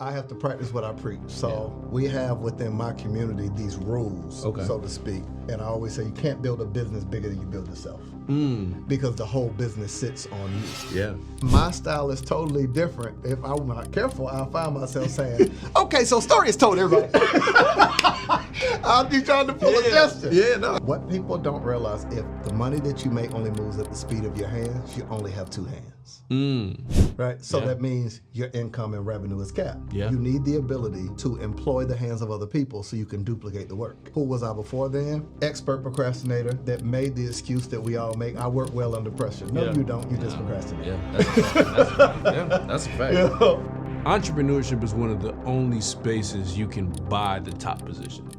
I have to practice what I preach. So we have within my community these rules, so to speak. And I always say you can't build a business bigger than you build yourself. Because the whole business sits on you. Yeah. My style is totally different. If I'm not careful, I'll find myself saying, okay, so story is told, everybody. I'll be trying to pull a gesture. Yeah, no. What people don't realize, if the money that you make only moves at the speed of your hands, you only have two hands. Right? So that means your income and revenue is capped. Yeah. You need the ability to employ the hands of other people so you can duplicate the work. Who was I before then? Expert procrastinator that made the excuse that we all make. I work well under pressure. No, you don't. You just procrastinate. Yeah, that's a fact. Entrepreneurship is one of the only spaces you can buy the top position.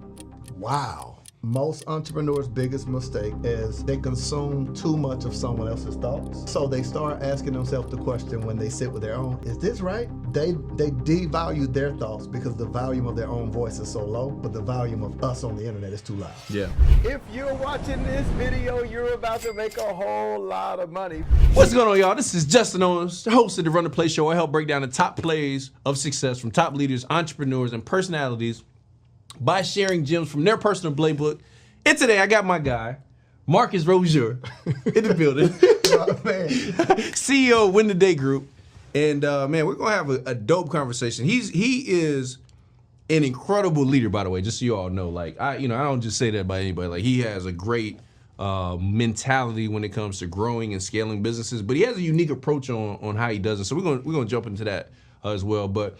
Wow. Most entrepreneurs' biggest mistake is they consume too much of someone else's thoughts. So they start asking themselves the question when they sit with their own, is this right? They devalue their thoughts because the volume of their own voice is so low, but the volume of us on the internet is too loud. Yeah. If you're watching this video, you're about to make a whole lot of money. What's going on, y'all? This is Justin Owens, the host of the Run the Play Show. I help break down the top plays of success from top leaders, entrepreneurs, and personalities by sharing gems from their personal playbook. And today I got my guy, Marcus Rosier, in the building. CEO of Win the Day Group. And man, we're gonna have a dope conversation. He is an incredible leader, by the way, just so you all know. Like I don't just say that by anybody. Like he has a great mentality when it comes to growing and scaling businesses, but he has a unique approach on how he does it. So we're gonna jump into that as well. But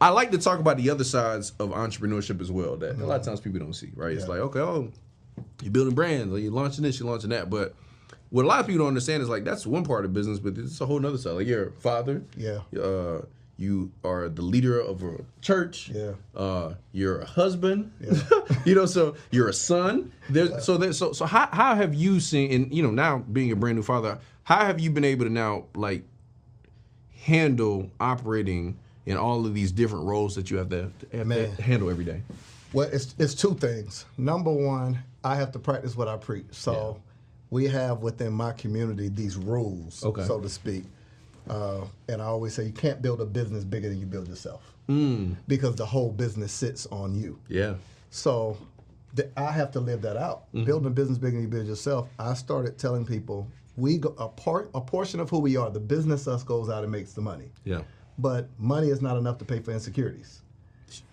I like to talk about the other sides of entrepreneurship as well that a lot of times people don't see, right? It's like, okay, you're building brands, or you're launching this, you're launching that. But what a lot of people don't understand is like that's one part of business, but it's a whole other side. Like you're a father. Yeah. You are the leader of a church. Yeah. You're a husband. Yeah. So you're a son. So how have you seen, and now being a brand new father, how have you been able to now like handle operating in all of these different roles that you have to handle every day? Well, it's two things. Number one, I have to practice what I preach. So we have within my community these rules, so to speak. And I always say you can't build a business bigger than you build yourself. Because the whole business sits on you. Yeah. So I have to live that out. Building a business bigger than you build yourself. I started telling people a portion of who we are, the business us goes out and makes the money. Yeah. But money is not enough to pay for insecurities.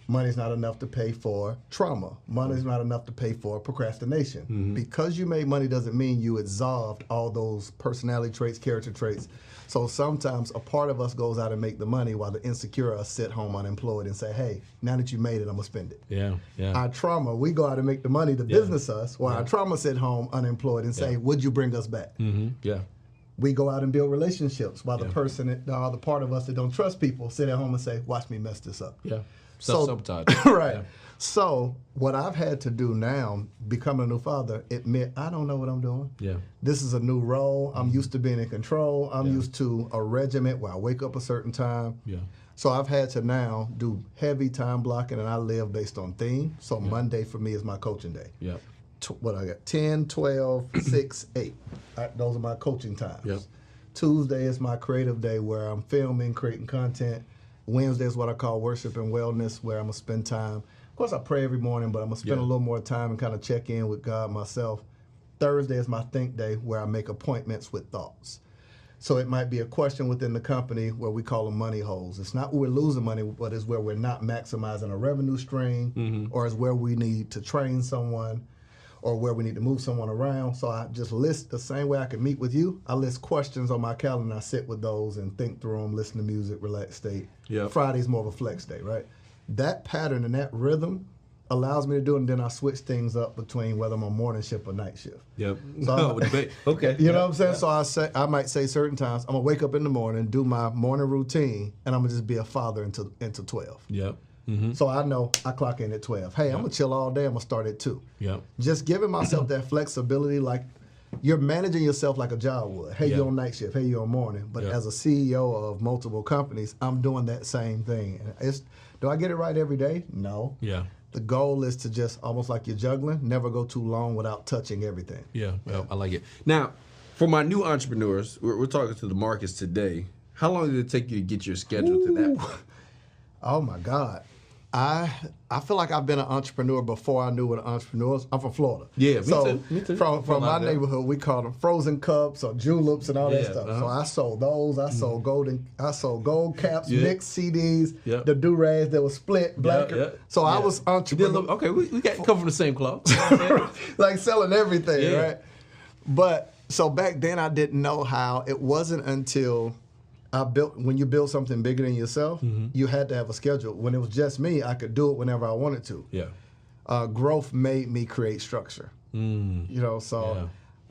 Money is not enough to pay for trauma. Money is not enough to pay for procrastination. Because you made money doesn't mean you absolved all those personality traits, character traits. So sometimes a part of us goes out and make the money while the insecure us sit home unemployed and say, hey, now that you made it, I'm going to spend it. Yeah. Our trauma, we go out and make the money, the business us, while our trauma sit home unemployed and say, would you bring us back? Yeah. We go out and build relationships while the person, the part of us that don't trust people sit at home and say, watch me mess this up. Yeah. Self-sabotage. Right. Yeah. So what I've had to do now, becoming a new father, admit I don't know what I'm doing. Yeah. This is a new role. I'm used to being in control. I'm used to a regiment where I wake up a certain time. Yeah. So I've had to now do heavy time blocking, and I live based on theme. So Monday for me is my coaching day. Yeah. What I got, 10, 12, 6, 8. Those are my coaching times. Yep. Tuesday is my creative day where I'm filming, creating content. Wednesday is what I call worship and wellness, where I'm going to spend time. Of course, I pray every morning, but I'm going to spend a little more time and kind of check in with God myself. Thursday is my think day, where I make appointments with thoughts. So it might be a question within the company where we call them money holes. It's not where we're losing money, but it's where we're not maximizing a revenue stream, or it's where we need to train someone, or where we need to move someone around. So I just list the same way I can meet with you. I list questions on my calendar, and I sit with those and think through them, listen to music, relax state. Yep. Friday's more of a flex day, right? That pattern and that rhythm allows me to do it, and then I switch things up between whether I'm on morning shift or night shift. Yep. So okay. You know what I'm saying? Yeah. So I might say certain times, I'm gonna wake up in the morning, do my morning routine, and I'm gonna just be a father until 12. Yep. So I know I clock in at 12. Hey, I'm going to chill all day. I'm going to start at 2. Yep. Just giving myself that flexibility, like you're managing yourself like a job would. Hey, you're on night shift. Hey, you're on morning. But as a CEO of multiple companies, I'm doing that same thing. Do I get it right every day? No. Yeah. The goal is to just, almost like you're juggling, never go too long without touching everything. Yeah, well, I like it. Now, for my new entrepreneurs, we're talking to the Marcus today. How long did it take you to get your schedule to that point? Oh my God. I feel like I've been an entrepreneur before I knew what an entrepreneur was. I'm from Florida. Yeah, Me too. From my neighborhood, we call them frozen cups or juleps and all that stuff. So I sold those. I sold gold caps, mixed CDs, the do-rags that were split, black. So I was entrepreneur. Okay, we come from the same cloth. Like selling everything, right? But so back then I didn't know how. It wasn't until when you build something bigger than yourself, you had to have a schedule. When it was just me, I could do it whenever I wanted to. Yeah. Growth made me create structure. One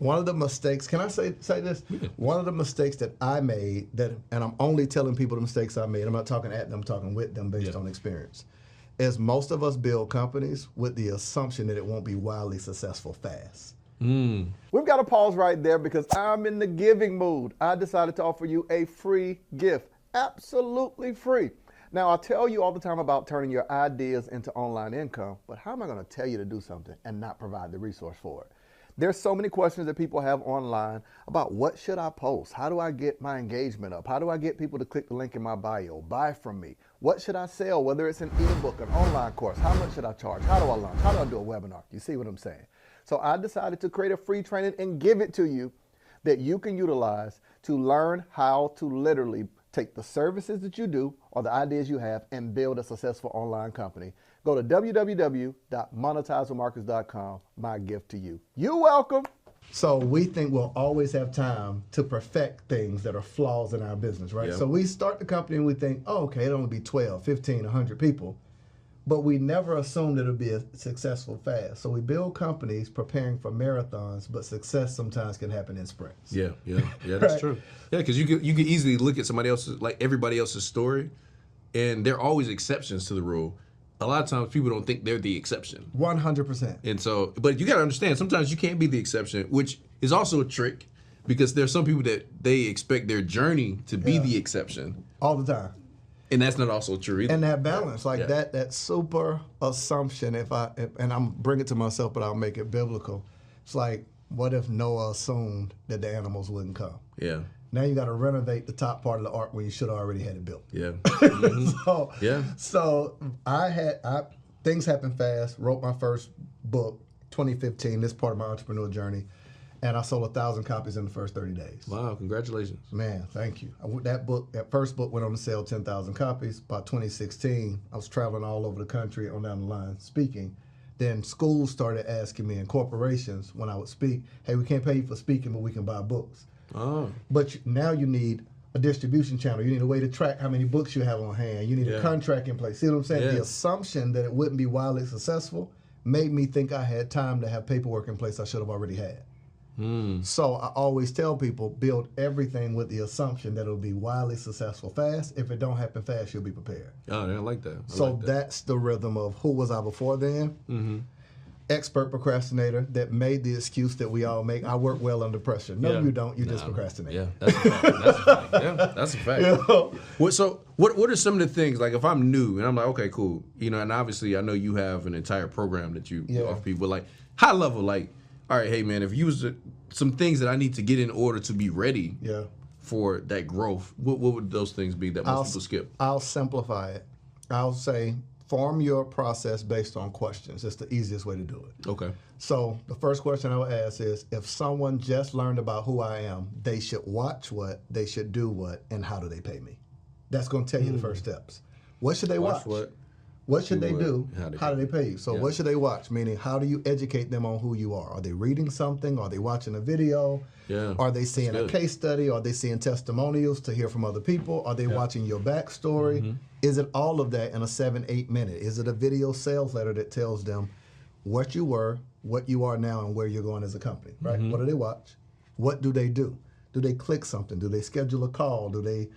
of the mistakes, can I say this? Yeah. One of the mistakes that I made, and I'm only telling people the mistakes I made, I'm not talking at them, I'm talking with them based on experience, is most of us build companies with the assumption that it won't be wildly successful fast. We've got to pause right there because I'm in the giving mood. I decided to offer you a free gift, absolutely free. Now, I tell you all the time about turning your ideas into online income, but how am I going to tell you to do something and not provide the resource for it? There's so many questions that people have online about what should I post? How do I get my engagement up? How do I get people to click the link in my bio, buy from me? What should I sell, whether it's an ebook, an online course? How much should I charge? How do I launch? How do I do a webinar? You see what I'm saying? So I decided to create a free training and give it to you that you can utilize to learn how to literally take the services that you do or the ideas you have and build a successful online company. Go to www.monetizewithmarcus.com, my gift to you. You're welcome. So we think we'll always have time to perfect things that are flaws in our business, right? So we start the company and we think, oh, okay, it'll only be 12, 15, 100 people. But we never assumed it'll be a successful fast. So we build companies preparing for marathons, but success sometimes can happen in sprints. Yeah, that's true. Yeah, because you could easily look at somebody else's, like everybody else's story, and there are always exceptions to the rule. A lot of times people don't think they're the exception. 100%. And so, but you got to understand, sometimes you can't be the exception, which is also a trick, because there's some people that they expect their journey to be the exception. All the time. And that's not also true either. And that balance, like that super assumption, and I'm bringing it to myself, but I'll make it biblical. It's like, what if Noah assumed that the animals wouldn't come? Yeah. Now you got to renovate the top part of the ark where you should have already had it built. Yeah. So things happened fast. Wrote my first book, 2015. This part of my entrepreneurial journey. And I sold 1,000 copies in the first 30 days. Wow, congratulations. Man, thank you. That first book went on to sell 10,000 copies. By 2016, I was traveling all over the country on down the line speaking. Then schools started asking me, and corporations, when I would speak, hey, we can't pay you for speaking, but we can buy books. Oh. But now you need a distribution channel. You need a way to track how many books you have on hand. You need a contract in place. See what I'm saying? Yeah. The assumption that it wouldn't be wildly successful made me think I had time to have paperwork in place I should have already had. So I always tell people, build everything with the assumption that it'll be wildly successful fast. If it don't happen fast, you'll be prepared. Oh, I like that. That's the rhythm of who was I before then. Expert procrastinator that made the excuse that we all make. I work well under pressure. No, you don't. You just procrastinate. Yeah, that's a fact. That's a fact. So what are some of the things, like if I'm new and I'm like, okay, cool. And obviously I know you have an entire program that you offer people, like high level, like, all right, hey man, if you was some things that I need to get in order to be ready for that growth, what would those things be that most people skip? I'll simplify it. I'll say form your process based on questions. It's the easiest way to do it. Okay. So the first question I would ask is, if someone just learned about who I am, they should watch what, they should do what, and how do they pay me? That's going to tell you the first steps. What should they watch? What should they do? How do they pay you? So what should they watch? Meaning, how do you educate them on who you are? Are they reading something? Are they watching a video? Yeah. Are they seeing a case study? Are they seeing testimonials to hear from other people? Are they watching your backstory? Is it all of that in a 7-8 minute? Is it a video sales letter that tells them what you were, what you are now, and where you're going as a company, right? What do they watch? What do they do? Do they click something? Do they schedule a call? Do they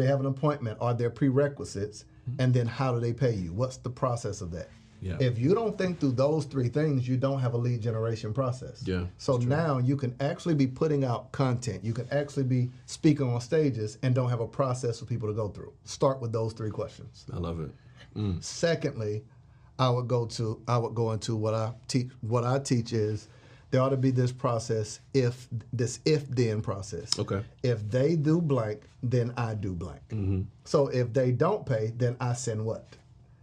have an appointment? Are there prerequisites? And then how do they pay you? What's the process of that? Yeah. If you don't think through those three things, you don't have a lead generation process. Yeah. So now you can actually be putting out content. You can actually be speaking on stages and don't have a process for people to go through. Start with those three questions. I love it. Secondly, I would go into what I teach. What I teach is there ought to be this process, this if-then process. Okay. If they do blank, then I do blank. So if they don't pay, then I send what?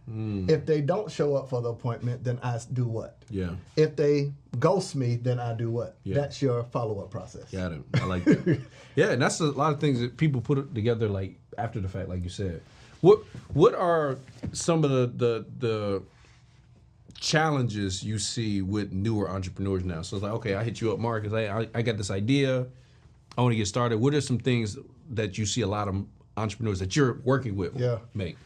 If they don't show up for the appointment, then I do what? Yeah. If they ghost me, then I do what? Yeah. That's your follow-up process. Got it. I like that. Yeah, and that's a lot of things that people put together like after the fact, like you said. What are some of the challenges you see with newer entrepreneurs now? So it's like, okay, I hit you up, Mark, because I got this idea, I want to get started. What are some things that you see a lot of entrepreneurs that you're working with make?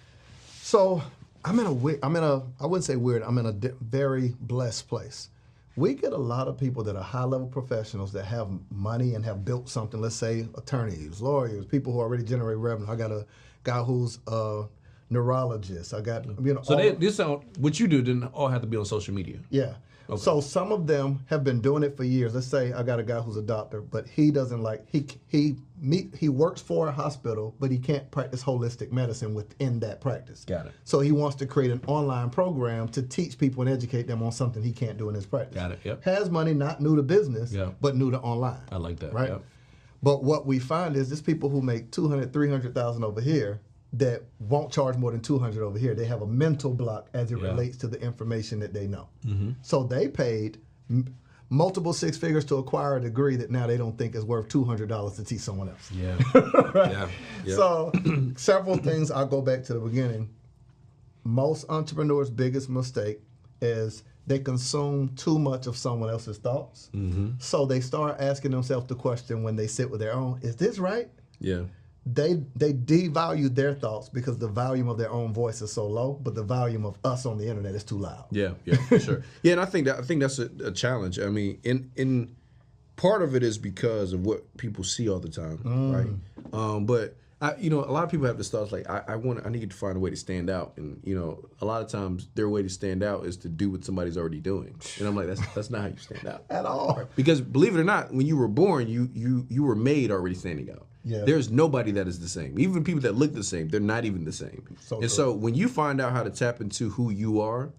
So I wouldn't say weird, I'm in a very blessed place. We get a lot of people that are high-level professionals that have money and have built something, let's say attorneys, lawyers, people who already generate revenue. I got a guy who's a neurologist. I got, So what you do didn't all have to be on social media. Yeah. Okay. So some of them have been doing it for years. Let's say I got a guy who's a doctor, but he doesn't he works for a hospital, but he can't practice holistic medicine within that practice. Got it. So he wants to create an online program to teach people and educate them on something he can't do in his practice. Got it. Yep. Has money, not new to business, but new to online. I like that. Right. Yep. But what we find is there's people who make $200,000, $300,000 over here that won't charge more than $200 over here. They have a mental block as it relates to the information that they know. So they paid multiple six figures to acquire a degree that now they don't think is worth $200 to teach someone else. Yeah. Right? Yeah. So several things, I'll go back to the beginning. Most entrepreneurs' biggest mistake is they consume too much of someone else's thoughts. So they start asking themselves the question when they sit with their own, is this right? Yeah. They devalue their thoughts because the volume of their own voice is so low, but the volume of us on the internet is too loud. Yeah, for sure. Yeah, and I think that's a challenge. I mean, in part of it is because of what people see all the time, right? But a lot of people have this thoughts like I need to find a way to stand out, and a lot of times their way to stand out is to do what somebody's already doing, and I'm like that's not how you stand out At all. Because believe it or not, when you were born, you were made already standing out. Yeah. There's nobody that is the same. Even people that look the same, they're not even the same. So when you find out how to tap into who you are,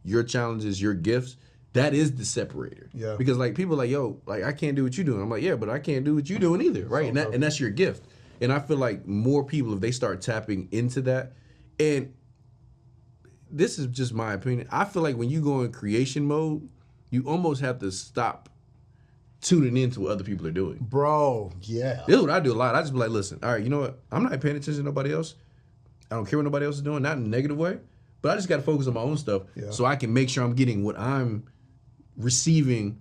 your challenges, your gifts, that is the separator. Yeah. Because like people are like, yo, like I can't do what you're doing. I'm like, yeah, but I can't do what you're doing either, right? And that's your gift. And I feel like more people, if they start tapping into that, and this is just my opinion, I feel like when you go in creation mode, you almost have to stop tuning into what other people are doing. Bro, yeah. This is what I do a lot. I just be like, listen, all right, you know what? I'm not paying attention to nobody else. I don't care what nobody else is doing, not in a negative way, but I just got to focus on my own stuff so I can make sure I'm getting what I'm receiving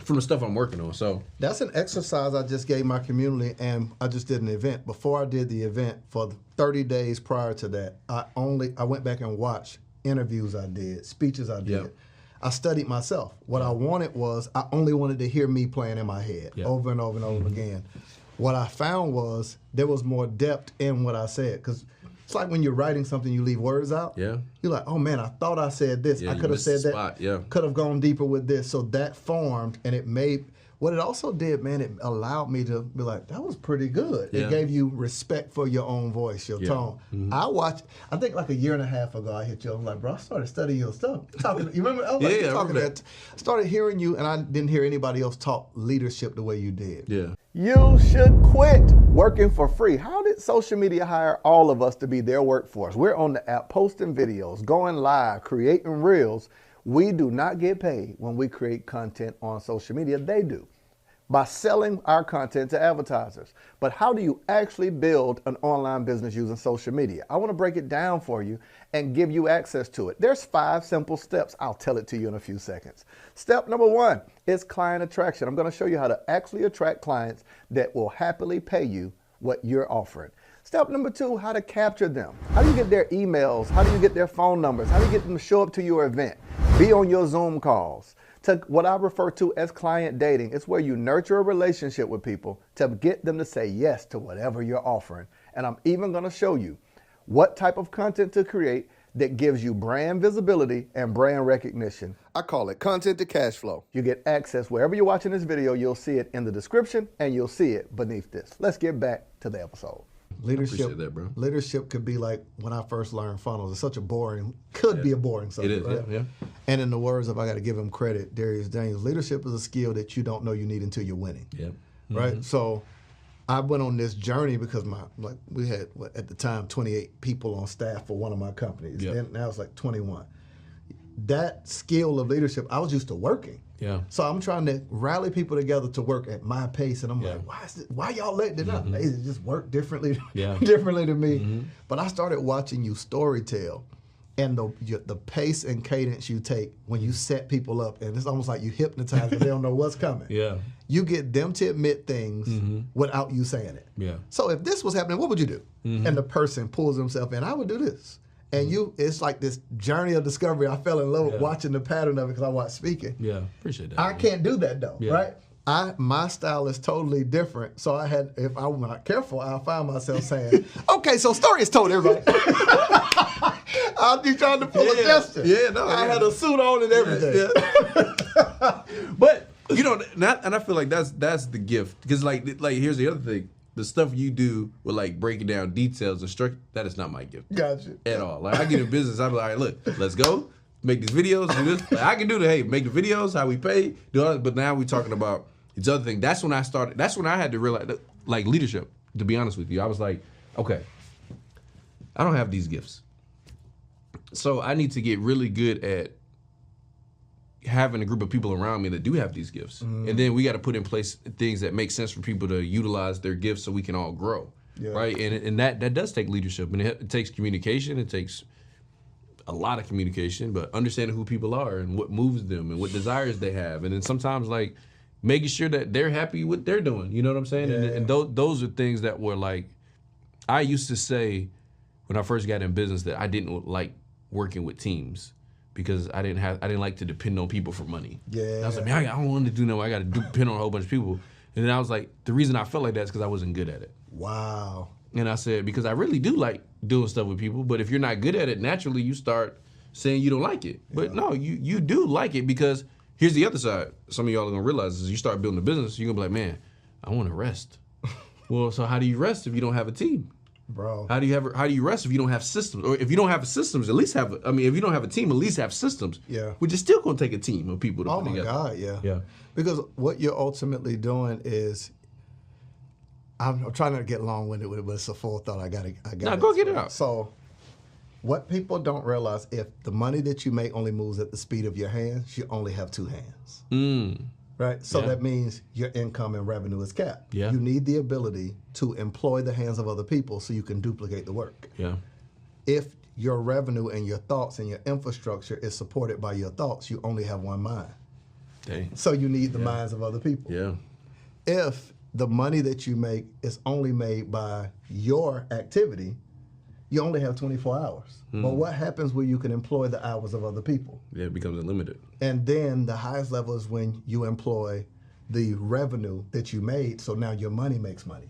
from the stuff I'm working on. So that's an exercise I just gave my community, and I just did an event. Before I did the event, for the 30 days prior to that, I went back and watched interviews I did, speeches I did. Yep. I studied myself. What I wanted was, I only wanted to hear me playing in my head over and over and over again. What I found was there was more depth in what I said, because it's like when you're writing something, you leave words out. Yeah. You're like, oh man, I thought I said this. Yeah, I could have said that. Could have gone deeper with this. So that formed, and it made, what it also did, man, it allowed me to be like, that was pretty good. Yeah. It gave you respect for your own voice, your tone. I think like a year and a half ago, I hit you. I was like, bro, I started studying your stuff. You remember? I was like, you're talking that. I started hearing you, and I didn't hear anybody else talk leadership the way you did. Yeah. You should quit working for free. How did social media hire all of us to be their workforce? We're on the app posting videos, going live, creating reels. We do not get paid when we create content on social media. They do, by selling our content to advertisers. But how do you actually build an online business using social media? I want to break it down for you and give you access to it. There's 5 simple steps. I'll tell it to you in a few seconds. Step number 1 is client attraction. I'm going to show you how to actually attract clients that will happily pay you what you're offering. Step number 2, how to capture them. How do you get their emails? How do you get their phone numbers? How do you get them to show up to your event? Be on your Zoom calls. To what I refer to as client dating. It's where you nurture a relationship with people to get them to say yes to whatever you're offering. And I'm even going to show you what type of content to create that gives you brand visibility and brand recognition. I call it content to cash flow. You get access wherever you're watching this video. You'll see it in the description, and you'll see it beneath this. Let's get back to the episode. Leadership, I appreciate that, bro. Leadership could be like when I first learned funnels. It's such a boring, be a boring subject. It is, right? yeah. And in the words of, I got to give him credit, Darius Daniels, leadership is a skill that you don't know you need until you're winning. Yep. Right? So I went on this journey because we had, at the time, 28 people on staff for one of my companies. Yep. And now it's like 21. That skill of leadership, I was used to working. Yeah. So I'm trying to rally people together to work at my pace, and I'm like, why y'all letting it up? They just work differently, differently to me. But I started watching you storytell, and the pace and cadence you take when you set people up, and it's almost like you hypnotize them. They don't know what's coming. Yeah. You get them to admit things without you saying it. Yeah. So if this was happening, what would you do? And the person pulls himself in, I would do this. And it's like this journey of discovery. I fell in love with watching the pattern of it because I watched speaking. Yeah, appreciate that. I can't do that though, right? My style is totally different. So if I'm not careful, I'll find myself saying, okay, so story is told, everybody. I'll be trying to pull a gesture. I had a suit on and everything. But, and I feel like that's the gift. Because like here's the other thing. The stuff you do with like breaking down details and structure, that is not my gift. Gotcha. At all. Like I get in business, I'm like, all right, look, let's go, make these videos, do this. Like, I can do make the videos, how we pay, do all that, but now we're talking about this other thing. That's when I started, that's when I had to realize, like leadership, to be honest with you. I was like, okay, I don't have these gifts. So I need to get really good at having a group of people around me that do have these gifts. And then we got to put in place things that make sense for people to utilize their gifts so we can all grow, right? And that does take leadership, and it takes communication. It takes a lot of communication, but understanding who people are and what moves them and what desires they have. And then sometimes like making sure that they're happy with what they're doing. You know what I'm saying? And those are things that were like, I used to say when I first got in business that I didn't like working with teams, because I didn't like to depend on people for money. I was like, man, I don't want to do no. I got to depend on a whole bunch of people. And then I was like, the reason I felt like that is because I wasn't good at it. Wow. And I said, because I really do like doing stuff with people, but if you're not good at it, naturally you start saying you don't like it. But no, you do like it, because here's the other side. Some of y'all are gonna realize is you start building a business, you're gonna be like, man, I want to rest. Well, so how do you rest if you don't have a team? Bro. How do you rest if you don't have systems? Or if you don't have systems, at least if you don't have a team, at least have systems. Yeah. Which is still going to take a team of people to put together. Oh my God, yeah. Because what you're ultimately doing is, I'm trying not to get long-winded with it, but it's a full thought. I got it. Go get it out. So, what people don't realize, if the money that you make only moves at the speed of your hands, you only have two hands. Right? So that means your income and revenue is capped. Yeah. You need the ability to employ the hands of other people so you can duplicate the work. Yeah. If your revenue and your thoughts and your infrastructure is supported by your thoughts, you only have one mind. Dang. So you need the minds of other people. Yeah. If the money that you make is only made by your activity, you only have 24 hours. But what happens when you can employ the hours of other people? Yeah, it becomes unlimited. And then the highest level is when you employ the revenue that you made, so now your money makes money.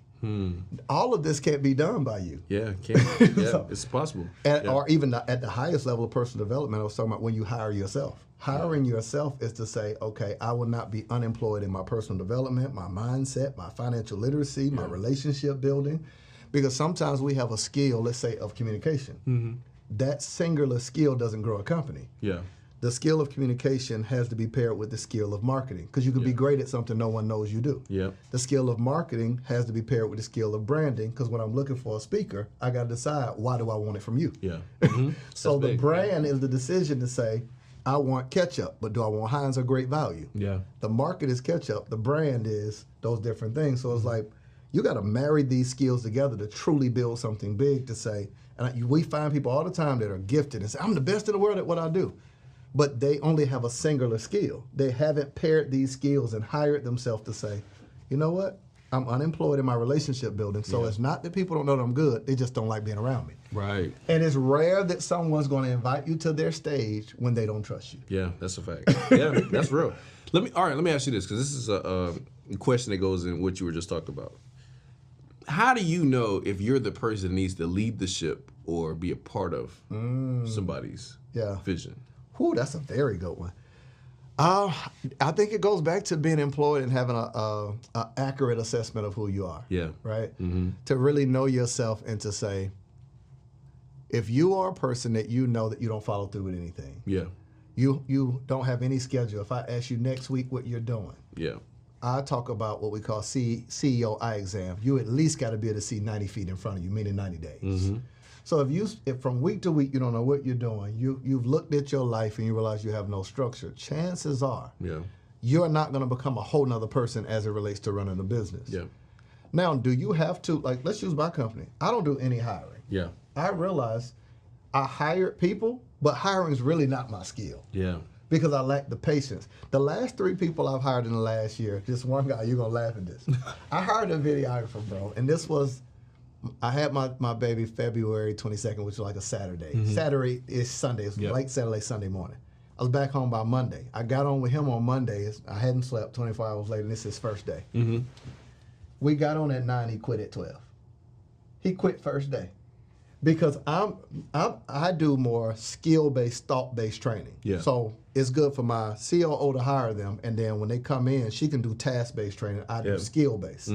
All of this can't be done by you. Yeah, it can. Yeah, So- it's possible. Or even at the highest level of personal development, I was talking about when you hire yourself. Hiring yourself is to say, okay, I will not be unemployed in my personal development, my mindset, my financial literacy, my relationship building. Because sometimes we have a skill, let's say, of communication. That singular skill doesn't grow a company. Yeah. The skill of communication has to be paired with the skill of marketing, because you can be great at something no one knows you do. Yeah. The skill of marketing has to be paired with the skill of branding, because when I'm looking for a speaker, I got to decide, why do I want it from you? Yeah. So That's the big. brand is the decision to say, I want ketchup, but do I want Heinz or Great Value? Yeah. The market is ketchup. The brand is those different things. So it's like, you got to marry these skills together to truly build something big, to say, and we find people all the time that are gifted and say, I'm the best in the world at what I do. But they only have a singular skill. They haven't paired these skills and hired themselves to say, you know what? I'm unemployed in my relationship building. So it's not that people don't know that I'm good. They just don't like being around me. Right. And it's rare that someone's going to invite you to their stage when they don't trust you. Yeah, that's a fact. Yeah, that's real. Let me ask you this, because this is a question that goes in what you were just talking about. How do you know if you're the person that needs to lead the ship or be a part of somebody's vision? Whew, that's a very good one. I think it goes back to being employed and having a accurate assessment of who you are. Yeah. Right? To really know yourself and to say, if you are a person that you know that you don't follow through with anything, You don't have any schedule. If I ask you next week what you're doing, I talk about what we call CEO eye exam. You at least got to be able to see 90 feet in front of you, meaning 90 days. Mm-hmm. So if from week to week you don't know what you're doing, you've looked at your life and you realize you have no structure, chances are you're not going to become a whole nother person as it relates to running a business. Yeah. Now, do you have to, like, let's use my company. I don't do any hiring. Yeah. I realize I hired people, but hiring is really not my skill. Yeah. Because I lack the patience. The last 3 people I've hired in the last year, just one guy, you're going to laugh at this. I hired a videographer, bro, and this was, I had my baby February 22nd, which was like a Saturday. Mm-hmm. Saturday is Sunday. It was late Saturday, Sunday morning. I was back home by Monday. I got on with him on Monday. I hadn't slept 24 hours later, and this is his first day. Mm-hmm. We got on at 9, he quit at 12. He quit first day. Because I do more skill-based, thought-based training. Yeah. So it's good for my COO to hire them, and then when they come in, she can do task-based training. I do skill-based,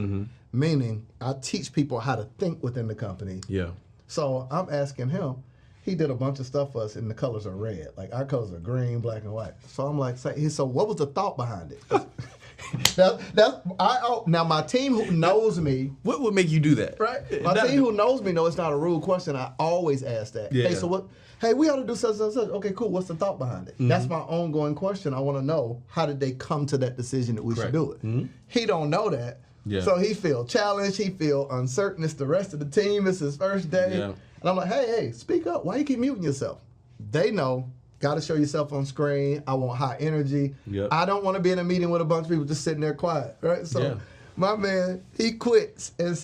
meaning I teach people how to think within the company. Yeah. So I'm asking him. He did a bunch of stuff for us, and the colors are red. Like our colors are green, black, and white. So I'm like, so what was the thought behind it? Now my team who knows me. What would make you do that? Right. My team who knows me know it's not a rude question. I always ask that. Yeah. Hey, so what? Hey, we ought to do such and such. Okay, cool. What's the thought behind it? Mm-hmm. That's my ongoing question. I want to know, how did they come to that decision that we should do it? Mm-hmm. He don't know that. Yeah. So he feel challenged. He feel uncertain. It's the rest of the team. It's his first day. Yeah. And I'm like, hey, speak up. Why you keep muting yourself? They know. Got to show yourself on screen. I want high energy. Yep. I don't want to be in a meeting with a bunch of people just sitting there quiet, right? So my man, he quits and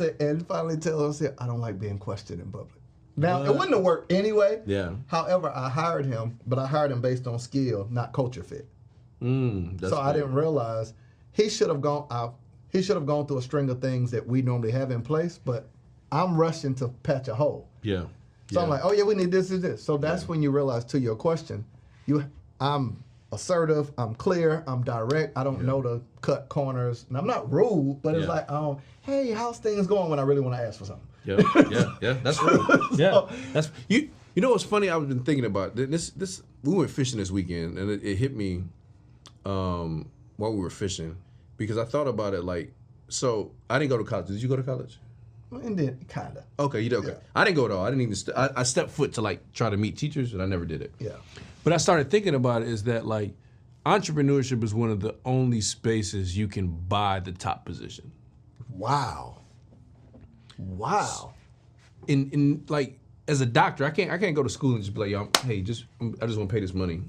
finally tells us, I don't like being questioned in public. Now, it wouldn't have worked anyway. Yeah. However, I hired him, but I hired him based on skill, not culture fit. So I didn't realize he should have gone through a string of things that we normally have in place, but I'm rushing to patch a hole. Yeah. So I'm like, oh yeah, we need this and this. So that's when you realize, to your question, I'm assertive, I'm clear, I'm direct. I don't know to cut corners, and I'm not rude, but it's like, hey, how's things going, when I really want to ask for something. Yeah, that's real. That's you know what's funny? I've been thinking about this. We went fishing this weekend, and it hit me while we were fishing, because I thought about it like, so I didn't go to college. Did you go to college? And then, kinda. Okay, you did. Okay, yeah. I didn't go at all. I didn't even. I stepped foot to like try to meet teachers, and I never did it. Yeah. But I started thinking about it, is that like entrepreneurship is one of the only spaces you can buy the top position. Wow. In like, as a doctor, I can't go to school and just be like, I just want to pay this money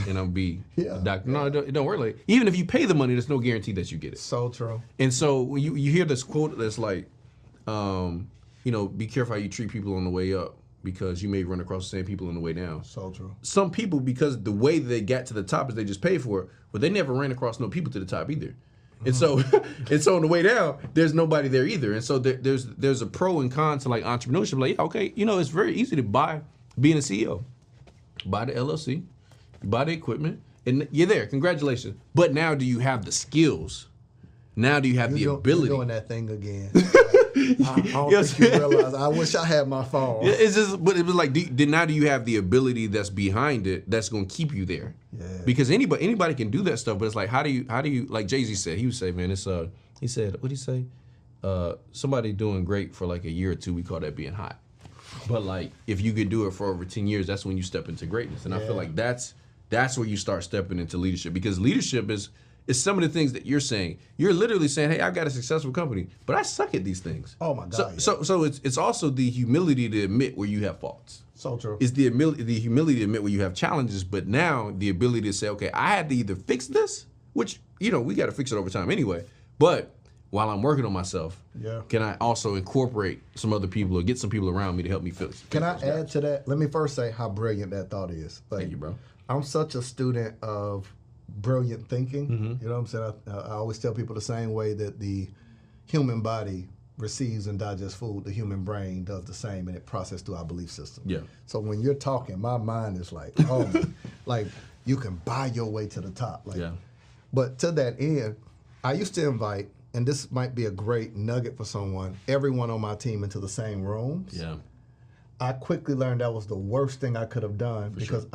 and I'll be a doctor. No, it don't work like. Even if you pay the money, there's no guarantee that you get it. So true. And so when you hear this quote that's like, be careful how you treat people on the way up, because you may run across the same people on the way down. So true. Some people, because the way they got to the top is they just paid for it, but they never ran across no people to the top either. And so on the way down, there's nobody there either. And so there's a pro and con to like entrepreneurship. Like, okay, it's very easy to being a CEO. Buy the LLC, you buy the equipment, and you're there. Congratulations. But now, do you have the skills? Now, do you have the ability? You're doing that thing again. I don't think you realize. I wish I had my phone. It's just, but it was like, now do you have the ability that's behind it that's going to keep you there? Yeah. Because anybody can do that stuff, but it's like, how do you like Jay-Z said? He would say, man, it's he said, what did he say? Somebody doing great for like a year or two, we call that being hot. But like, if you could do it for over 10 years, that's when you step into greatness. And I feel like that's where you start stepping into leadership, because leadership is some of the things that you're saying. You're literally saying, hey, I've got a successful company, but I suck at these things. Oh my God. So it's also the humility to admit where you have faults. So true. It's the humility to admit where you have challenges, but now the ability to say, okay, I had to either fix this, which, we got to fix it over time anyway, but while I'm working on myself, can I also incorporate some other people or get some people around me to help me fix Can I add to that? Let me first say how brilliant that thought is. Like, thank you, bro. I'm such a student of brilliant thinking. Mm-hmm. You know what I'm saying? I always tell people the same way that the human body receives and digests food, the human brain does the same, and it processes through our belief system. Yeah. So when you're talking, my mind is like, like you can buy your way to the top. Like, but to that end, I used to invite, and this might be a great nugget for someone, everyone on my team into the same rooms. Yeah. I quickly learned that was the worst thing I could have done, because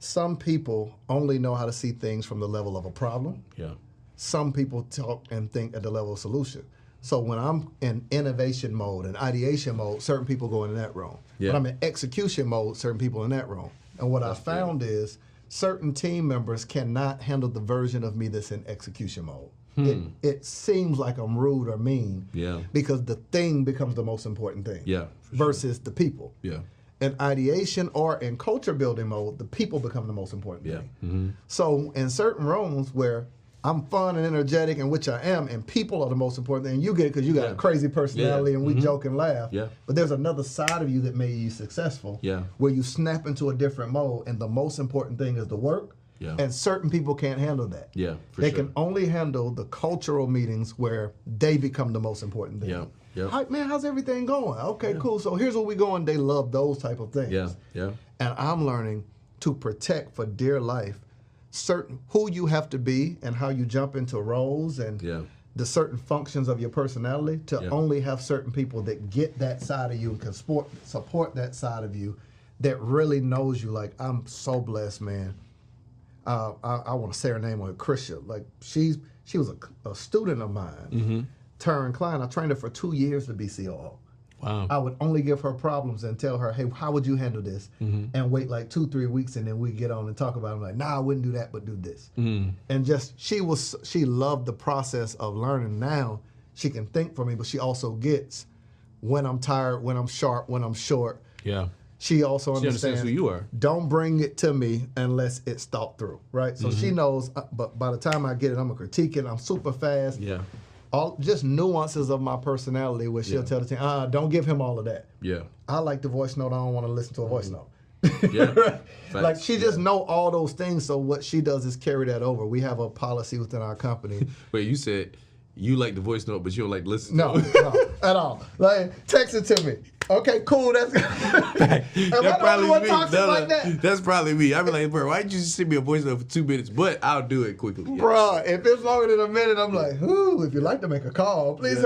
some people only know how to see things from the level of a problem. Yeah. Some people talk and think at the level of solution. So when I'm in innovation mode and ideation mode, certain people go in that room. Yeah. When I'm in execution mode, certain people in that room. And what I found is certain team members cannot handle the version of me that's in execution mode. It seems like I'm rude or mean because the thing becomes the most important thing versus the people. Yeah. In ideation or in culture building mode, the people become the most important thing. So in certain rooms where I'm fun and energetic, and which I am, and people are the most important thing. You get it because you got a crazy personality, and we joke and laugh. Yeah. But there's another side of you that made you successful, where you snap into a different mode, and the most important thing is the work. Yeah. And certain people can't handle that. Yeah, they can only handle the cultural meetings where they become the most important thing. Yeah. Yeah. Hi, man, how's everything going? Okay, cool. So here's where we going. They love those type of things. Yeah. Yeah. And I'm learning to protect for dear life certain who you have to be and how you jump into roles and the certain functions of your personality to only have certain people that get that side of you and can support that side of you that really knows you. Like, I'm so blessed, man. I want to say her name on Krisha. Like, she was a student of mine, turned client. I trained her for 2 years to be COO. Wow. I would only give her problems and tell her, hey, how would you handle this? And wait like 2-3 weeks, and then we get on and talk about it. I'm like, nah, I wouldn't do that, but do this. And just, she loved the process of learning. Now she can think for me, but she also gets when I'm tired, when I'm sharp, when I'm short. Yeah. She also understands who you are. Don't bring it to me unless it's thought through, right? So she knows, but by the time I get it, I'm going to critique it. I'm super fast. Yeah. All just nuances of my personality where she'll tell the team, don't give him all of that. Yeah. I like the voice note. I don't want to listen to a voice note. Yeah. Like, she just know all those things. So what she does is carry that over. We have a policy within our company. Wait, you said you like the voice note, but you don't like to listen to it? No, at all. Like, text it to me. Okay, cool. That's that probably me. That's probably me. I'd be like, bro, why did you send me a voice note for 2 minutes? But I'll do it quickly. Yeah. Bro, if it's longer than a minute, I'm like, ooh, if you'd like to make a call, please.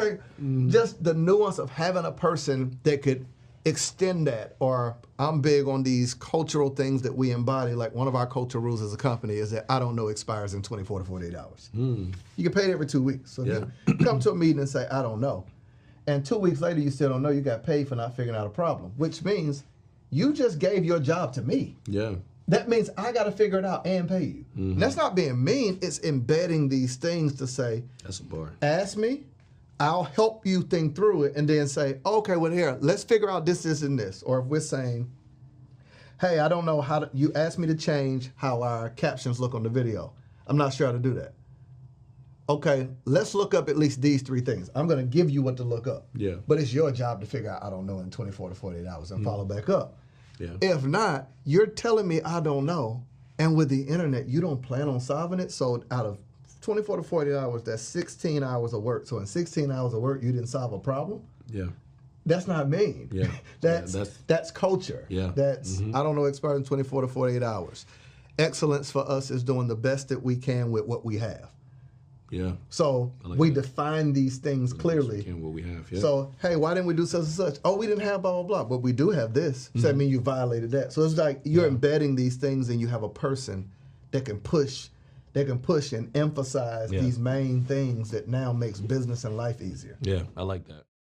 Just the nuance of having a person that could extend that. Or I'm big on these cultural things that we embody. Like, one of our cultural rules as a company is that I don't know expires in 24 to 48 hours. You get paid every 2 weeks. So if you come to a meeting and say, I don't know, and 2 weeks later you still don't know, you got paid for not figuring out a problem, which means you just gave your job to me. Yeah. That means I got to figure it out and pay you. And that's not being mean. It's embedding these things to say, that's a bar. Ask me, I'll help you think through it, and then say, okay, well, here, let's figure out this, this, and this. Or if we're saying, hey, I don't know how to, you asked me to change how our captions look on the video. I'm not sure how to do that. Okay, let's look up at least these 3 things. I'm going to give you what to look up. Yeah. But it's your job to figure out, I don't know, in 24 to 48 hours and follow back up. Yeah. If not, you're telling me I don't know, and with the internet, you don't plan on solving it. So out of 24 to 48 hours, that's 16 hours of work. So in 16 hours of work, you didn't solve a problem? Yeah. That's not mean. Yeah. That's culture. Yeah. That's, I don't know, expert in 24 to 48 hours. Excellence for us is doing the best that we can with what we have. Yeah. So like we define these things clearly. What we have, So, hey, why didn't we do such and such? Oh, we didn't have blah, blah, blah. But we do have this. So that means you violated that. So it's like you're embedding these things, and you have a person that can push and emphasize these main things that now makes business and life easier. Yeah, I like that.